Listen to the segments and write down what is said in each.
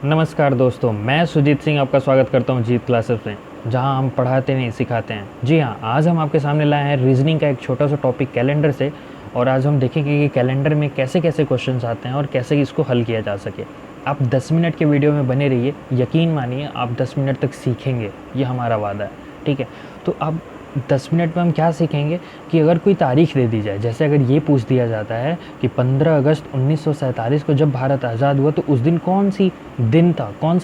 नमस्कार दोस्तों, मैं सुजीत सिंह आपका स्वागत करता हूं जीत क्लासेस में, जहां हम पढ़ाते नहीं सिखाते हैं। जी हाँ, आज हम आपके सामने लाए हैं रीजनिंग का एक छोटा सा टॉपिक कैलेंडर से। और आज हम देखेंगे कि कैलेंडर में कैसे कैसे क्वेश्चंस आते हैं और कैसे इसको हल किया जा सके। आप 10 मिनट के वीडियो में बने रहिए, यकीन मानिए आप 10 मिनट तक सीखेंगे, ये हमारा वादा है। ठीक है, तो अब 10 मिनट में हम क्या सीखेंगे कि अगर कोई तारीख दे दी जाए, जैसे अगर ये पूछ दिया जाता है कि 15 अगस्त 1947 को जब भारत आज़ाद हुआ तो उस दिन कौन सा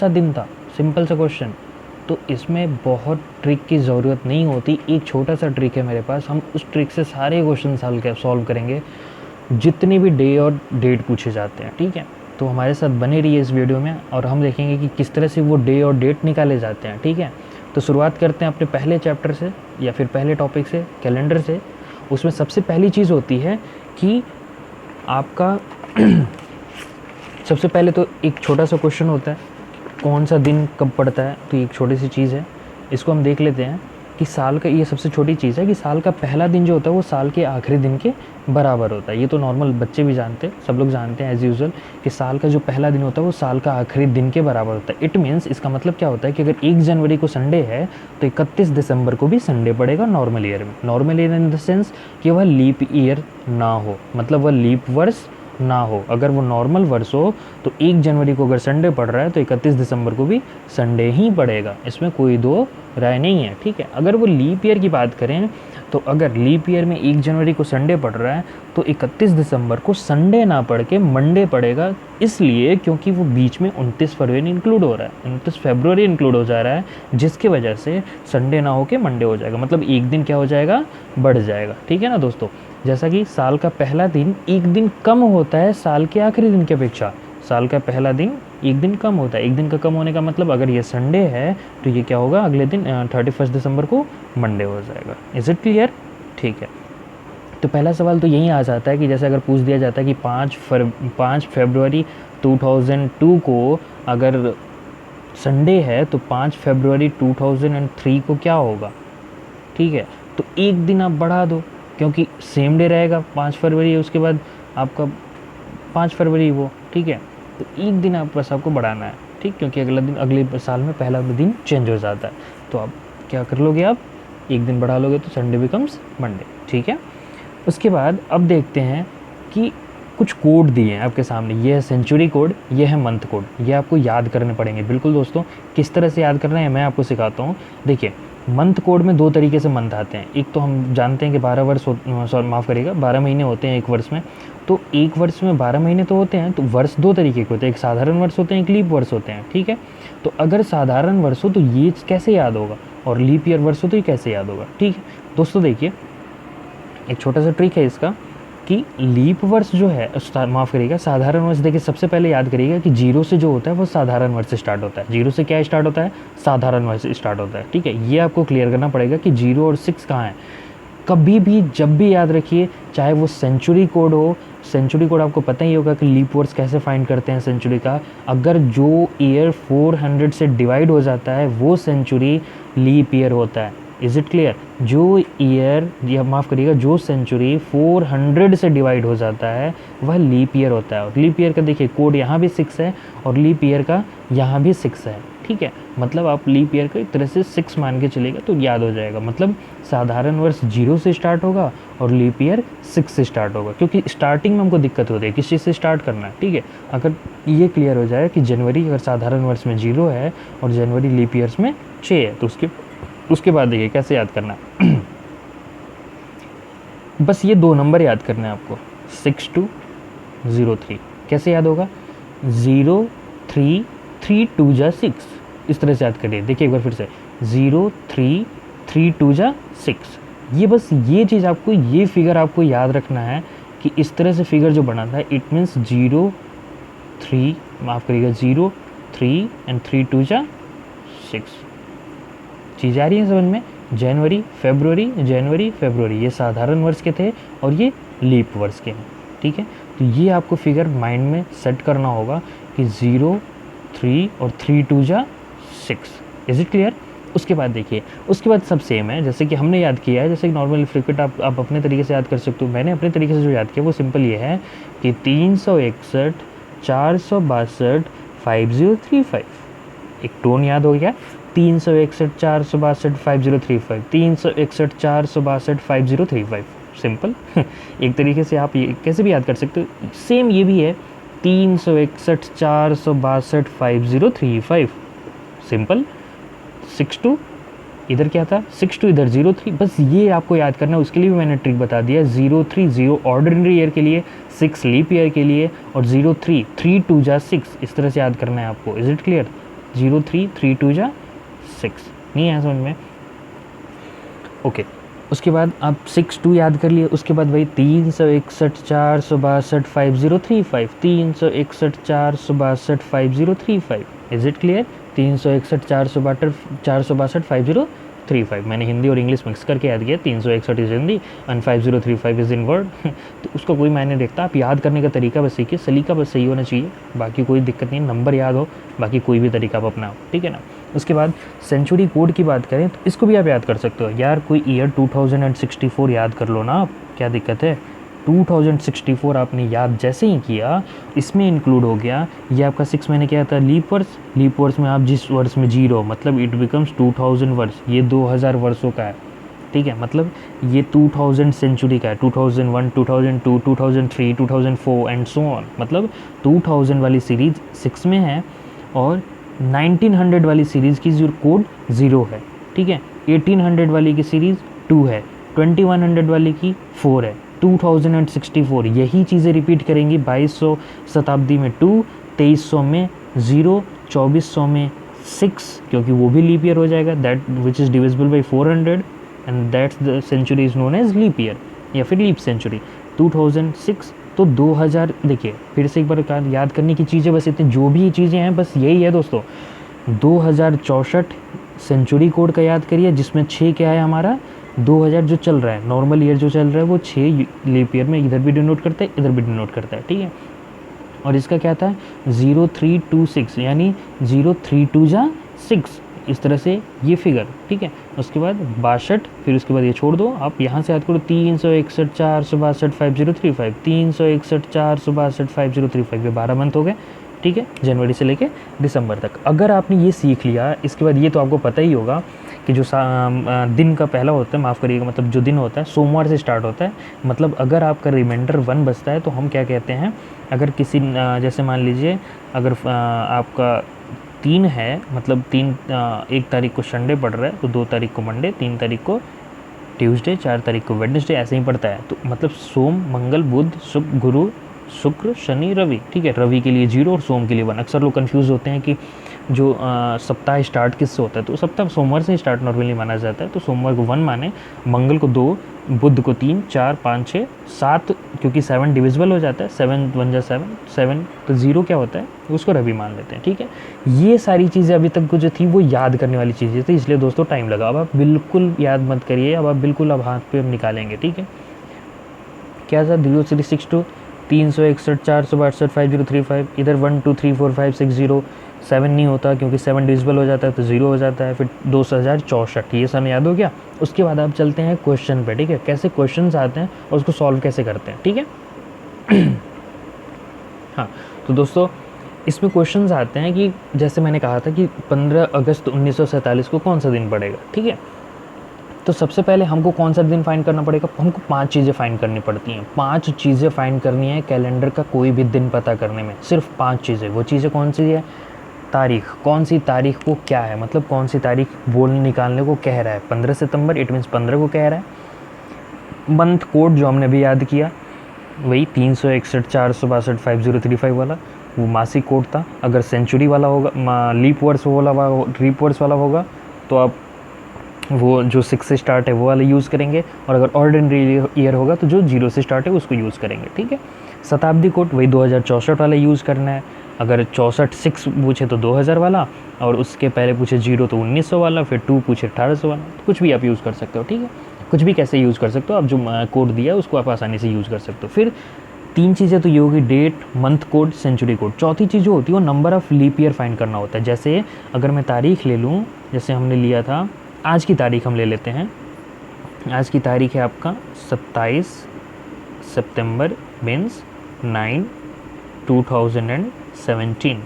दिन था, सिंपल सा क्वेश्चन। तो इसमें बहुत ट्रिक की ज़रूरत नहीं होती, एक छोटा सा ट्रिक है मेरे पास, हम उस ट्रिक से सारे क्वेश्चन सॉल्व करेंगे जितने भी डे और डेट पूछे जाते हैं। ठीक है, तो हमारे साथ बने रहिए इस वीडियो में और हम देखेंगे कि किस तरह से वो डे और डेट निकाले जाते हैं। ठीक है, तो शुरुआत करते हैं अपने पहले चैप्टर से या फिर पहले टॉपिक से, कैलेंडर से। उसमें सबसे पहली चीज़ होती है कि आपका सबसे पहले तो एक छोटा सा क्वेश्चन होता है, कौन सा दिन कब पड़ता है। तो एक छोटी सी चीज़ है, इसको हम देख लेते हैं कि साल का, ये सबसे छोटी चीज़ है कि साल का पहला दिन जो होता है वो साल के आखिरी दिन के बराबर होता है। ये तो नॉर्मल बच्चे भी जानते हैं, सब लोग जानते हैं एज़ यूजुअल कि साल का जो पहला दिन होता है वो साल का आखिरी दिन के बराबर होता है। इट मीन्स, इसका मतलब क्या होता है कि अगर 1 जनवरी को संडे है तो 31 दिसंबर को भी संडे पड़ेगा नॉर्मल ईयर में। Normal year in the sense कि वह लीप ईयर ना हो, मतलब वह लीप वर्ष ना हो। अगर वो नॉर्मल वर्ष हो तो 1 जनवरी को अगर संडे पड़ रहा है तो 31 दिसंबर को भी संडे ही पड़ेगा, इसमें कोई दो राय नहीं है। ठीक है, अगर वो लीप ईयर की बात करें तो अगर लीप ईयर में 1 जनवरी को संडे पड़ रहा है तो 31 दिसंबर को संडे ना पड़ के मंडे पड़ेगा, इसलिए क्योंकि वो बीच में 29 फरवरी इंक्लूड हो रहा है, 29 फरवरी इंक्लूड हो जा रहा है, जिसकी वजह से संडे ना हो के मंडे हो जाएगा, मतलब एक दिन क्या हो जाएगा, बढ़ जाएगा। ठीक है ना दोस्तों, जैसा कि साल का पहला दिन एक दिन कम होता है साल के आखिरी दिन की अपेक्षा। साल का पहला दिन एक दिन कम होता है, एक दिन का कम होने का मतलब अगर ये संडे है तो ये क्या होगा, अगले दिन 31 दिसंबर को मंडे हो जाएगा। Is it clear? ठीक है, तो पहला सवाल तो यही आ जाता है कि जैसे अगर पूछ दिया जाता है कि 5 फरवरी 2002 को अगर संडे है तो 5 फरवरी 2003 को क्या होगा। ठीक है, तो एक दिन आप बढ़ा दो क्योंकि सेम डे रहेगा 5 फरवरी है, उसके बाद आपका 5 फरवरी वो। ठीक है, तो एक दिन आप बस आपको बढ़ाना है। ठीक, क्योंकि अगला दिन अगले साल में पहला दिन चेंज हो जाता है, तो आप क्या कर लोगे, आप एक दिन बढ़ा लोगे तो संडे बिकम्स मंडे। ठीक है, उसके बाद अब देखते हैं कि कुछ कोड दिए हैं आपके सामने, ये है सेंचुरी कोड, ये है मंथ कोड, ये आपको याद करने पड़ेंगे। बिल्कुल दोस्तों, किस तरह से याद करना है मैं आपको सिखाता हूँ। देखिए, मंथ कोड में दो तरीके से मंथ आते हैं। एक तो हम जानते हैं कि 12 महीने होते हैं एक वर्ष में, तो एक वर्ष में 12 महीने तो होते हैं, तो वर्ष दो तरीके के होते हैं, एक साधारण वर्ष होते हैं, एक लीप वर्ष होते हैं। ठीक है, तो अगर साधारण वर्ष हो तो ये कैसे याद होगा, और लीप ईयर वर्ष हो तो ये कैसे याद होगा। ठीक है दोस्तों, देखिए एक छोटा सा ट्रिक है इसका कि लीप वर्ष जो है, माफ़ करिएगा, साधारण वर्ष। देखिए सबसे पहले याद करिएगा कि जीरो से जो होता है वो साधारण वर्ष से स्टार्ट होता है। जीरो से क्या स्टार्ट होता है, साधारण वर्ष स्टार्ट होता है। ठीक है, ये आपको क्लियर करना पड़ेगा कि 0 और 6 कहाँ है। कभी भी जब भी याद रखिए, चाहे वो सेंचुरी कोड हो, सेंचुरी कोड आपको पता ही होगा कि लीप वर्ष कैसे फाइंड करते हैं सेंचुरी का। अगर जो ईयर 400 से डिवाइड हो जाता है वो सेंचुरी लीप ईयर होता है। Is it clear? जो ईयर, या माफ़ करिएगा, जो सेंचुरी 400 से डिवाइड हो जाता है वह लीप ईयर होता है। और लीप ईयर का देखिए कोड यहाँ भी 6 है और लीप ईयर का यहाँ भी 6 है। ठीक है, मतलब आप लीप ईयर को एक तरह से 6 मान के चलेगा तो याद हो जाएगा। मतलब साधारण वर्ष 0 से स्टार्ट होगा और लीप ईयर 6 से स्टार्ट होगा, क्योंकि स्टार्टिंग में हमको दिक्कत होती है किस चीज़ से स्टार्ट करना है। ठीक है, अगर ये क्लियर हो जाए कि जनवरी अगर साधारण वर्ष में 0 है और जनवरी लीप ईयर्स में 6 है, तो उसके बाद देखिए कैसे याद करना है। बस ये दो नंबर याद करना है आपको, 6203। कैसे याद होगा, 0 3 3 2 जा 6, इस तरह से याद करिए। देखिए एक बार फिर से, 0 3 3 2 जा 6। ये बस ये चीज़ आपको, ये फिगर आपको याद रखना है कि इस तरह से फिगर जो बनाता है, इट मीन्स 0 3, माफ़ करिएगा, 0 3 एंड 3 2 जा 6। चीज़ आ रही है समझ में? जनवरी फरवरी ये साधारण वर्ष के थे और ये लीप वर्ष के हैं। ठीक है, तो ये आपको फिगर माइंड में सेट करना होगा कि 0 3 और 3 2 जा 6। Is it clear? उसके बाद देखिए, उसके बाद सब सेम है जैसे कि हमने याद किया है, जैसे कि नॉर्मल फ्रिक्वेंट आप अपने तरीके से याद कर सकते हो। मैंने अपने तरीके से जो याद किया वो सिंपल ये है कि 361 462 5035, एक टोन याद हो गया, 361 462 5035, 361 462 5035, सिंपल। एक तरीके से आप ये कैसे भी याद कर सकते हो। सेम ये भी है 361 462 5035, सिंपल। 62 इधर क्या था, 62 इधर 03, बस ये आपको याद करना है। उसके लिए भी मैंने ट्रिक बता दिया, 030 ऑर्डिनरी ईयर के लिए, 6 लीप ईयर के लिए, और 03 3 2 जा 6, इस तरह से याद करना है आपको। Is it clear? 03 3 2 जा 6, नहीं है समझ में? ओके, उसके बाद आप 62 याद कर लिए। उसके बाद वही 361 462 5035, 361 462 5035, इज इट क्लियर? 361 462 5035, मैंने हिंदी और इंग्लिश मिक्स करके याद किया। 361 is Hindi and 5035 is in word. तो उसका कोई मायने देखता, आप याद करने का तरीका बस सीखिए, सलीका बस सही होना चाहिए, बाकी कोई दिक्कत नहीं, नंबर याद हो, बाकी कोई भी तरीका आप अपनाओ, ठीक है ना। उसके बाद सेंचुरी कोड की बात करें तो इसको भी आप याद कर सकते हो यार, कोई ईयर 2064 याद कर लो ना आप, क्या दिक्कत है। 2064 आपने याद जैसे ही किया, इसमें इंक्लूड हो गया ये आपका 6 महीने क्या था, लीप वर्ष। लीप वर्ष में आप जिस वर्ष में जी रहे हो, मतलब इट बिकम्स 2000 वर्ष, ये 2000 वर्षों का है, ठीक है। मतलब ये 2000 सेंचुरी का है, 2001 2002 2003 2004 एंड सो ऑन। मतलब 2000 वाली सीरीज 6 में है और 1900 वाली सीरीज़ की जो कोड 0 है, ठीक है। 1800 वाली की सीरीज़ 2 है, 2100 वाली की 4 है, 2064 यही चीज़ें रिपीट करेंगी। 2200 शताब्दी में 2, 2300 में 0, 2400 में 6, क्योंकि वो भी लीप ईयर हो जाएगा, that which is divisible by 400 and that's the century is known as leap year या फिर लीप सेंचुरी। 2006 तो 2000, देखिए फिर से एक बार याद करने की चीज़ें बस इतनी, जो भी चीज़ें हैं बस यही है दोस्तों। 2064 सेंचुरी कोड का याद करिए, जिसमें 6 क्या है हमारा, 2000 जो चल रहा है, नॉर्मल ईयर जो चल रहा है वो 6 लीप ईयर में इधर भी डिनोट करता है, इधर भी डिनोट करता है, ठीक है। और इसका क्या था 0326, यानी 032 जा 6, इस तरह से ये फिगर, ठीक है। उसके बाद 62, फिर उसके बाद ये छोड़ दो, आप यहाँ से याद करो 361 462 5035, 361 462 5035, ये 12 मंथ हो गए, ठीक है, जनवरी से लेके दिसंबर तक। अगर आपने ये सीख लिया, इसके बाद ये तो आपको पता ही होगा कि जो दिन का पहला होता है, माफ़ करिएगा, मतलब जो दिन होता है सोमवार से स्टार्ट होता है। मतलब अगर आपका रिमाइंडर 1 बचता है तो हम क्या कहते हैं, अगर किसी जैसे मान लीजिए अगर आपका 3 है, मतलब 1 तारीख को संडे पड़ रहा है तो 2 तारीख को मंडे, 3 तारीख को ट्यूसडे, 4 तारीख को वेडनेसडे, ऐसे ही पड़ता है। तो मतलब सोम मंगल बुध शुक्र गुरु शुक्र शनि रवि, ठीक है। रवि के लिए 0 और सोम के लिए 1। अक्सर लोग कंफ्यूज होते हैं कि जो सप्ताह स्टार्ट किससे होता है, तो सप्ताह सोमवार से स्टार्ट नॉर्मली माना जाता है। तो सोमवार को 1 माने, मंगल को 2, बुध को 3, 4 5 6 7, क्योंकि 7 डिविजिबल हो जाता है, 7 1 जा 7 7, तो 0 क्या होता है उसको रवि मान लेते हैं, ठीक है। ये सारी चीज़ें अभी तक जो थी वो याद करने वाली चीज़ें थी, इसलिए दोस्तों टाइम लगा। अब आप बिल्कुल याद मत करिए, अब आप बिल्कुल अब हाथ पे निकालेंगे, ठीक है। क्या था 0362, 361 462 5035, इधर 1 2 3 4 5 6 0, 7 नहीं होता क्योंकि 7 डिविजिबल हो जाता है तो 0 हो जाता है, फिर 2064, ये सन याद हो गया। उसके बाद आप चलते हैं क्वेश्चन पे, ठीक है, कैसे क्वेश्चंस आते हैं और उसको सॉल्व कैसे करते हैं, ठीक है। हाँ, तो दोस्तों इसमें क्वेश्चंस आते हैं कि जैसे मैंने कहा था कि 15 अगस्त 1947 को कौन सा दिन पड़ेगा, ठीक है। तो सबसे पहले हमको कौन सा दिन फाइंड करना पड़ेगा, हमको 5 चीज़ें फाइंड करनी पड़ती हैं। 5 चीज़ें फाइंड करनी है कैलेंडर का कोई भी दिन पता करने में, सिर्फ 5 चीज़ें। वो चीज़ें कौन सी है, तारीख, कौन सी तारीख को क्या है, मतलब कौन सी तारीख बोलने निकालने को कह रहा है। 15 सितंबर, इट मीन्स 15 को कह रहा है। मंथ कोड जो हमने अभी याद किया वही 361 462 5035 वाला, वो मासिक कोड था। अगर सेंचुरी वाला होगा, लीप वर्ष वाला होगा तो आप वो जो 6 से स्टार्ट है वो वाला यूज़ करेंगे, और अगर ऑर्डिनरी ईयर होगा तो जो 0 से स्टार्ट है उसको यूज़ करेंगे, ठीक है। शताब्दी कोड वही 2064 वाला यूज़ करना है। अगर 64 6 पूछे तो 2000 वाला, और उसके पहले पूछे 0 तो 1900 वाला, फिर 2 पूछे 1800 वाला, तो कुछ भी आप यूज़ कर सकते हो, ठीक है। कुछ भी कैसे यूज़ कर सकते हो आप, जो कोड दिया है उसको आप आसानी से यूज़ कर सकते हो। फिर 3 चीज़ें तो ये होगी, date, month code, century code. चौथी चीज़ जो होती है वो number of leap year find करना होता है। जैसे अगर मैं तारीख ले लूँ, जैसे हमने लिया था, आज की तारीख हम ले लेते हैं। आज की तारीख है आपका 27 सितंबर मीन्स 9 2017,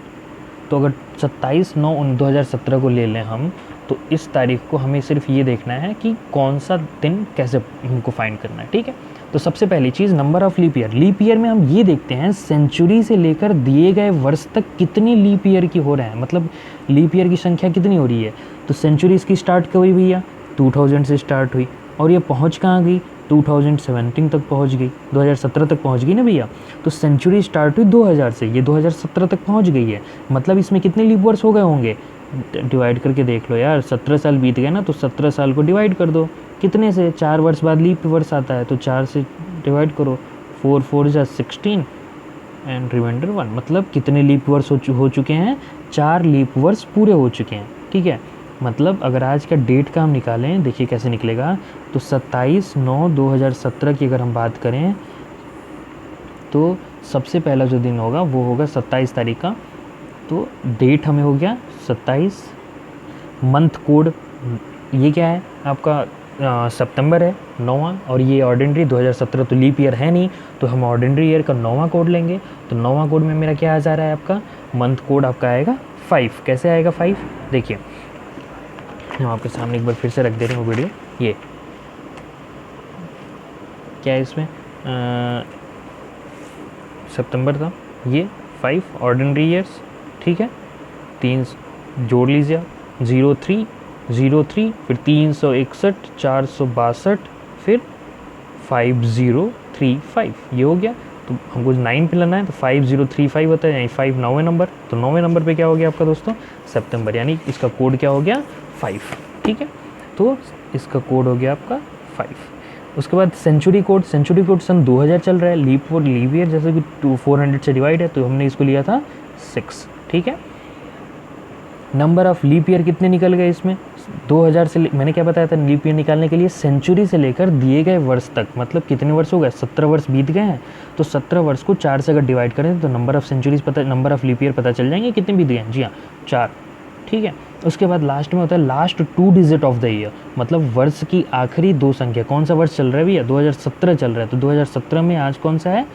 तो अगर 27/9/2017 को ले लें हम, तो इस तारीख को हमें सिर्फ ये देखना है कि कौन सा दिन कैसे हमको फाइंड करना है, ठीक है। तो सबसे पहली चीज़ number of leap year. Leap year में हम ये देखते हैं सेंचुरी से लेकर दिए गए वर्ष तक कितने लीप ईयर की हो रहे हैं, मतलब लीप ईयर की संख्या कितनी हो रही है। तो सेंचुरी इसकी स्टार्ट कब हुई भैया, 2000 से स्टार्ट हुई, और ये पहुंच कहाँ गई, 2017 तक पहुंच गई, 2017 तक पहुंच गई ना भैया। तो सेंचुरी स्टार्ट हुई 2000 से, ये 2017 तक पहुंच गई है, मतलब इसमें कितने लीप वर्ष हो गए होंगे, डिवाइड करके देख लो यार, 17 साल बीत गए ना, तो 17 साल को डिवाइड कर दो, कितने से, 4 वर्ष बाद लीप वर्ष आता है, तो 4 से डिवाइड करो, 4 4 जा 16 एंड रिमाइंडर 1, मतलब कितने लीप वर्ष हो चुके हैं, 4 लीप वर्ष पूरे हो चुके हैं, ठीक है। मतलब अगर आज का डेट का हम निकालें, देखिए कैसे निकलेगा, तो 27/9/2017 की अगर हम बात करें, तो सबसे पहला जो दिन होगा वो होगा 27 तारीख का, तो डेट हमें हो गया 27, मंथ कोड ये क्या है आपका, सितंबर है 9वां, और ये ऑर्डिनरी 2017 तो लीप ईयर है नहीं, तो हम ऑर्डिनरी ईयर का 9वां कोड लेंगे। तो 9वां कोड में मेरा क्या आ जा रहा है, आपका मंथ कोड आपका आएगा 5। कैसे आएगा 5, देखिए हम आपके सामने एक बार फिर से रख दे रहे हैं वो वीडियो, ये क्या है इसमें, सितंबर था, ये 5 ऑर्डिनरी ईयर्स, ठीक है, 3 जोड़ लीजिए आप, 03 03, फिर 361, 462, फिर 5035, ये हो गया। तो हमको 9 पे लाना है, तो 5035 होता है, यानी 5 9वें नंबर, तो 9वें नंबर पे क्या हो गया आपका दोस्तों, सितंबर, यानी इसका कोड क्या हो गया 5, ठीक है। तो इसका कोड हो गया आपका 5। उसके बाद सेंचुरी कोड, सेंचुरी कोड सन 2000 चल रहा है, लीप ईयर जैसे कि 400 से डिवाइड है, तो हमने इसको लिया था 6, ठीक है। नंबर ऑफ़ लीप ईयर कितने निकल गए इसमें, 2000 से, मैंने क्या बताया था लीप ईयर निकालने के लिए, सेंचुरी से लेकर दिए गए वर्ष तक, मतलब कितने वर्ष हो गए, 17 वर्ष बीत गए हैं, तो 17 वर्ष को 4 से अगर डिवाइड करें तो नंबर ऑफ़ सेंचुरीज पता, नंबर ऑफ़ लीप ईयर पता चल जाएंगे कितने बीत गए हैं, जी हाँ 4, ठीक है। उसके बाद लास्ट में होता है last 2 digit of the year, मतलब वर्ष की आखिरी 2 संख्या, कौन सा वर्ष चल रहा है भैया, 2017 चल रहा है, तो 2017 में आज कौन सा है,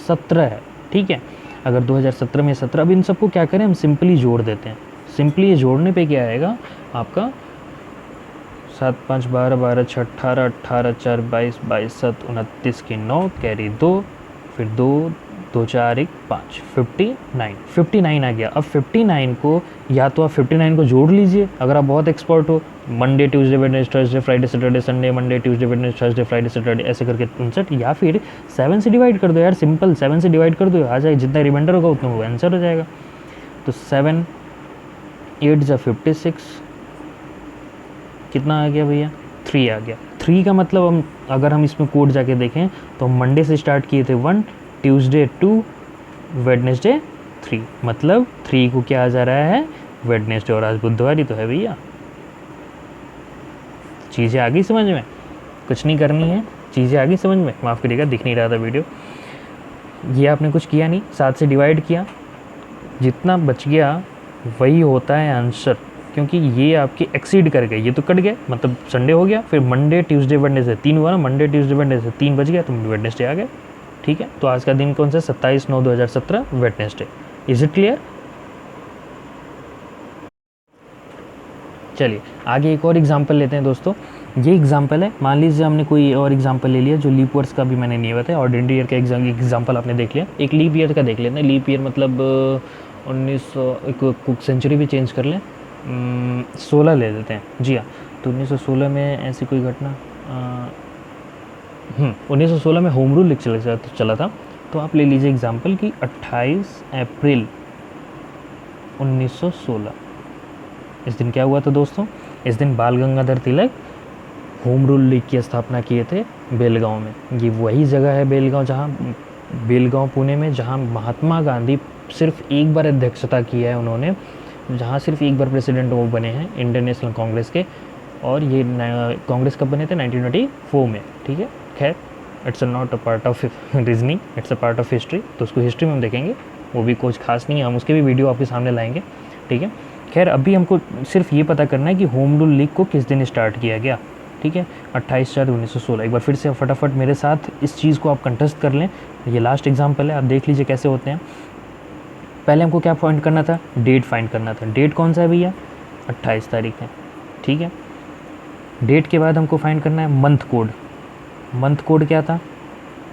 17 है, ठीक है। अगर 2017 में 17, अब इन सबको क्या करें, हम सिंपली जोड़ देते हैं। सिंपली ये जोड़ने पे क्या आएगा आपका, 7 5 12 12 6 18 18 4 22 22 7 29 की 9 कैरी 2, फिर 2 2 4 1 5, 59 आ गया। अब 59 को, या तो आप 59 को जोड़ लीजिए अगर आप बहुत एक्सपर्ट हो, Monday Tuesday Wednesday Thursday Friday Saturday Sunday, Monday Tuesday Wednesday Thursday Friday Saturday, ऐसे करके 59, या फिर 7 से डिवाइड कर दो यार, सिंपल 7 से डिवाइड कर दो, आ जाए, जितना रिमाइंडर होगा उतना वो आंसर हो जाएगा। तो 7 8 जा 56, कितना आ गया भैया, 3 आ गया। 3 का मतलब हम अगर हम इसमें कोड जाके देखें तो हम मंडे से स्टार्ट किए थे 1, ट्यूसडे 2, वेडनेसडे 3, मतलब 3 को क्या आ जा रहा है, वेडनेसडे, और आज बुधवार ही तो है भैया। चीज़ें आ गई समझ में, कुछ नहीं करनी है, चीज़ें आ गई समझ में, माफ़ करिएगा दिख नहीं रहा था वीडियो, ये आपने कुछ किया नहीं, 7 से डिवाइड किया, जितना बच गया वही होता है आंसर, क्योंकि ये आपके एक्सीड कर गए, ये तो कट गए, मतलब संडे हो गया, फिर मंडे ट्यूसडे वेडनेसडे 3 हुआ ना, मंडे ट्यूसडे वेडनेसडे 3 बच गया, तो वेडनेसडे आ गए, ठीक है। तो आज का दिन कौन सा, 27/9/2017 वेडनेसडे। Is it clear. चलिए आगे एक और एग्जांपल लेते हैं दोस्तों। ये एग्जांपल है, मान लीजिए हमने कोई और एग्जांपल ले लिया जो लीप ईयर्स का भी मैंने नहीं बताया, ऑर्डिनरी ईयर का एग्जांपल आपने देख लिया, एक लीप ईयर का देख लेते हैं। लीप ईयर मतलब 1900, सेंचुरी भी चेंज कर लें, 16 ले लेते हैं, जी हाँ। तो 1916 में ऐसी कोई घटना, 1916 में होम रूल चला था, तो आप ले लीजिए एग्जांपल कि 28 अप्रैल 1916, इस दिन क्या हुआ था दोस्तों, इस दिन बाल Gangadhar Tilak home rule league की स्थापना किए थे बेलगांव में। ये वही जगह है बेलगांव, जहाँ बेलगांव पुणे में, जहाँ महात्मा गांधी सिर्फ एक बार अध्यक्षता की है उन्होंने, जहाँ सिर्फ एक बार प्रेसिडेंट वो बने हैं इंडियन नेशनल कांग्रेस के, और ये कांग्रेस कब बने थे, 1924 में, ठीक है। खैर it's not a part of reasoning, it's a part of history, तो उसको हिस्ट्री में हम देखेंगे, वो भी कुछ खास नहीं है, हम उसके भी वीडियो आपके सामने लाएंगे, ठीक है। खैर अभी हमको सिर्फ ये पता करना है कि होम रूल लीग को किस दिन स्टार्ट किया गया, ठीक है, 28/4/1916। एक बार फिर से फटाफट मेरे साथ इस चीज़ को आप कंटेस्ट कर लें, ये लास्ट एग्जाम्पल है, आप देख लीजिए कैसे होते हैं। पहले हमको क्या फाइंड करना था, डेट फाइंड करना था। डेट कौन सा है भैया, 28 तारीख है, ठीक है। डेट के बाद हमको फाइंड करना है मंथ कोड। मंथ कोड क्या था,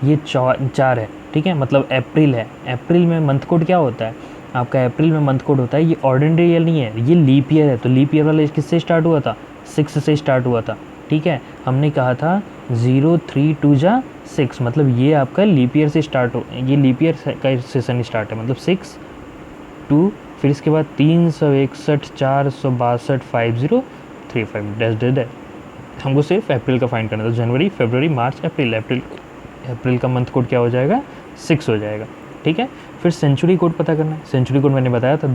ये 4 है, ठीक है, मतलब अप्रैल है। अप्रैल में मंथ कोड क्या होता है आपका, अप्रैल में मंथ कोड होता है, ये ऑर्डिनरी ईयर नहीं है, ये लीप ईयर है। तो लीप ईयर वाला किससे स्टार्ट हुआ था, 6 से स्टार्ट हुआ था, ठीक है। हमने कहा था 032 मतलब ये आपका लीप ईयर से स्टार्ट हो, ये लीप ईयर का सेशन स्टार्ट है, मतलब 6 2, फिर इसके बाद 361 462 5035 डैश डैश। हमको सिर्फ अप्रैल का फाइंड करना था, जनवरी फरवरी मार्च अप्रैल। अप्रैल का मंथ कोड क्या हो जाएगा, 6 हो जाएगा, ठीक है। फिर सेंचुरी कोड पता करना है। सेंचुरी कोड मैंने बताया था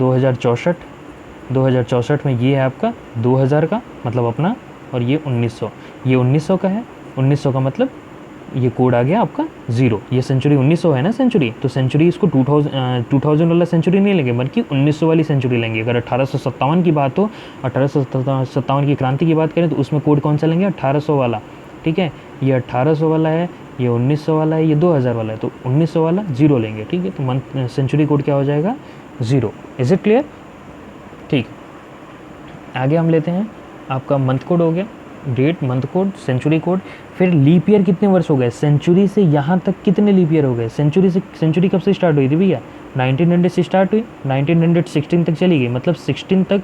2064 में ये है आपका 2000 का मतलब अपना, और ये 1900, ये 1900 का है। 1900 का मतलब ये कोड आ गया आपका 0। ये सेंचुरी 1900 है ना सेंचुरी, तो सेंचुरी इसको 2000 वाला सेंचुरी नहीं लेंगे बल्कि 1900 वाली सेंचुरी लेंगे। अगर 1857 की बात हो, 1857 की क्रांति की बात करें तो उसमें कोड कौन सा लेंगे, 1800 वाला, ठीक है। ये 1800 वाला है, ये 1900 वाला है, ये 2000 वाला है, तो 1900 वाला 0 लेंगे, ठीक है। तो मंथ सेंचुरी कोड क्या हो जाएगा, 0। इज इट क्लियर, ठीक। आगे हम लेते हैं, आपका मंथ कोड हो गया, date, month code, century code. फिर लीप ईयर कितने वर्ष हो गए, सेंचुरी से यहाँ तक कितने लीप ईयर हो गए। सेंचुरी कब से स्टार्ट हुई थी भैया, 1900 से स्टार्ट हुई, 1916 तक चली गई, मतलब 16 तक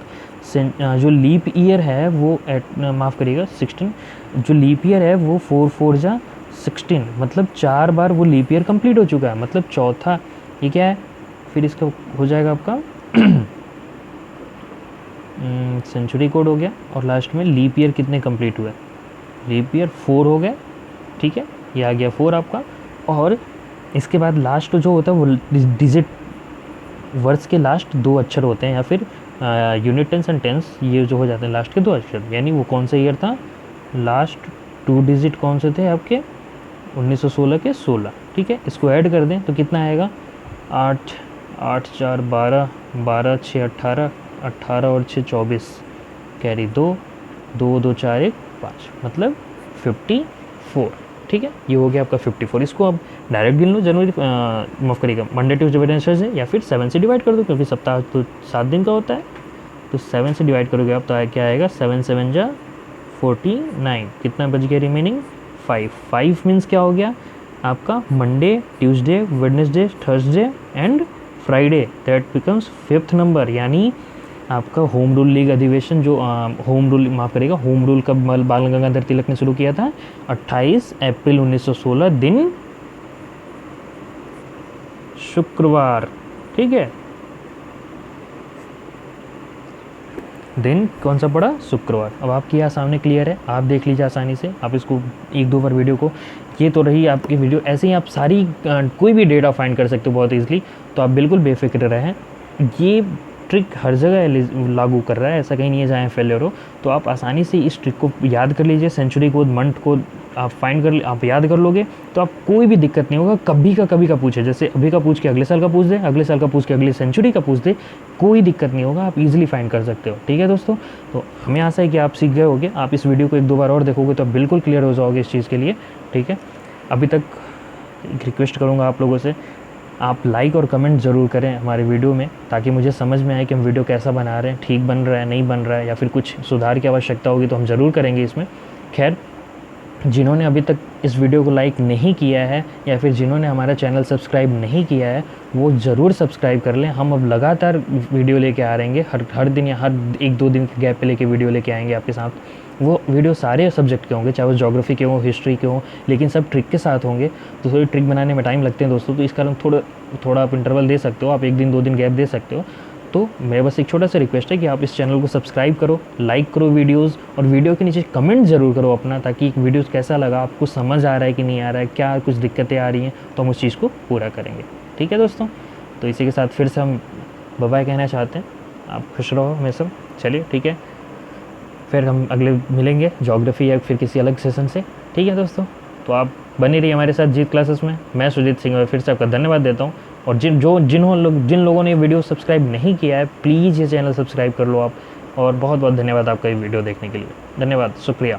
जो लीप ईयर है वो माफ़ करिएगा 16, जो लीप ईयर है वो 4 जा 16, मतलब 4 बार वो लीप ईयर कंप्लीट हो चुका है, मतलब चौथा ये क्या है। फिर इसका हो जाएगा आपका सेंचुरी कोड हो गया, और लास्ट में लीप ईयर कितने कंप्लीट हुए, लीप ईयर 4 हो गए, ठीक है, ये आ गया 4 आपका। और इसके बाद लास्ट जो होता है वो डिजिट, वर्ड्स के लास्ट 2 अक्षर होते हैं, या फिर यूनिट टेंस एंड टेंस, ये जो हो जाते हैं लास्ट के 2 अक्षर, यानी वो कौन सा ईयर था, लास्ट 2 डिजिट कौन से थे आपके, 1916 के 16, ठीक है। इसको ऐड कर दें तो कितना आएगा, 8 8 4 12 12 6 18 18 और 6 24, कैरी 2 2 2 4 1 5, मतलब 54, ठीक है। ये हो गया आपका 54। इसको आप डायरेक्ट गिन लो, जनवरी माफ़ करिएगा मंडे ट्यूसडे वेडनेसडे, या फिर 7 से डिवाइड कर दो, क्योंकि सप्ताह तो 7 दिन का होता है, तो 7 से डिवाइड करोगे आप तो क्या आएगा, 7 7 जा 49, कितना बच गया रिमेनिंग 5 मीन्स क्या हो गया आपका, Monday Tuesday Wednesday Thursday and Friday, that becomes 5th number. यानी आपका होम रूल लीग अधिवेशन जो होम रूल माफ़ करेगा, होम रूल कब बाल गंगाधर तिलक ने शुरू किया था, 28 अप्रैल 1916, दिन शुक्रवार, ठीक है, दिन कौन सा पड़ा, शुक्रवार। अब आपके यहाँ सामने क्लियर है, आप देख लीजिए आसानी से, आप इसको 1-2 बार वीडियो को, ये तो रही आपकी वीडियो। ऐसे ही आप सारी कोई भी डेटा फाइंड कर सकते हो बहुत ईजिली, तो आप बिल्कुल बेफिक्र रहें। ये ट्रिक हर जगह लागू कर रहा है, ऐसा कहीं नहीं है जहाँ फेलियर हो। तो आप आसानी से इस ट्रिक को याद कर लीजिए, सेंचुरी कोड मंथ कोड आप याद कर लोगे तो आप कोई भी दिक्कत नहीं होगा। कभी का पूछे, जैसे अभी का पूछ के अगले साल का पूछ दे, अगले साल का पूछ के अगली सेंचुरी का पूछ दे, कोई दिक्कत नहीं होगा, आप इजीली फाइंड कर सकते हो, ठीक है दोस्तों। तो हमें आशा है कि आप सीख गए होगे। आप इस वीडियो को 1-2 बार और देखोगे तो आप बिल्कुल क्लियर हो जाओगे इस चीज़ के लिए, ठीक है। अभी तक एक रिक्वेस्ट करूँगा आप लोगों से, आप लाइक और कमेंट ज़रूर करें हमारे वीडियो में, ताकि मुझे समझ में आए कि हम वीडियो कैसा बना रहे हैं, ठीक बन रहा है नहीं बन रहा है, या फिर कुछ सुधार की आवश्यकता होगी तो हम ज़रूर करेंगे इसमें। खैर, जिन्होंने अभी तक इस वीडियो को लाइक नहीं किया है या फिर जिन्होंने हमारा चैनल सब्सक्राइब नहीं किया है, वो ज़रूर सब्सक्राइब कर लें। हम अब लगातार वीडियो लेके आ रहेंगे, हर दिन या हर 1-2 दिन के गैप पे लेके वीडियो लेके आएंगे आपके साथ। वो वीडियो सारे सब्जेक्ट के होंगे, चाहे वो ज्योग्राफी के हों, हिस्ट्री के हों, लेकिन सब ट्रिक के साथ होंगे। तो थोड़ी ट्रिक बनाने में टाइम लगते हैं दोस्तों, तो इस कारण थोड़ा आप इंटरवल दे सकते हो, आप 1 दिन 2 दिन गैप दे सकते हो। तो मेरा बस एक छोटा सा रिक्वेस्ट है कि आप इस चैनल को सब्सक्राइब करो, लाइक करो वीडियोस, और वीडियो के नीचे कमेंट ज़रूर करो अपना, ताकि वीडियोस कैसा लगा, आपको समझ आ रहा है कि नहीं आ रहा है, क्या कुछ दिक्कतें आ रही हैं, तो हम उस चीज़ को पूरा करेंगे, ठीक है दोस्तों। तो इसी के साथ फिर से हम बाय कहना चाहते हैं। आप खुश रहो हमेशा, चलिए ठीक है, फिर हम अगले मिलेंगे ज्योग्राफी या फिर किसी अलग सेशन से, ठीक है दोस्तों। तो आप बने रहिए हमारे साथ जीत क्लासेस में। मैं सुजीत सिंह और फिर से आपका धन्यवाद देता हूँ। और जिन लोगों ने वीडियो सब्सक्राइब नहीं किया है, प्लीज़ ये चैनल सब्सक्राइब कर लो आप। और बहुत बहुत धन्यवाद आपका ये वीडियो देखने के लिए, धन्यवाद, शुक्रिया।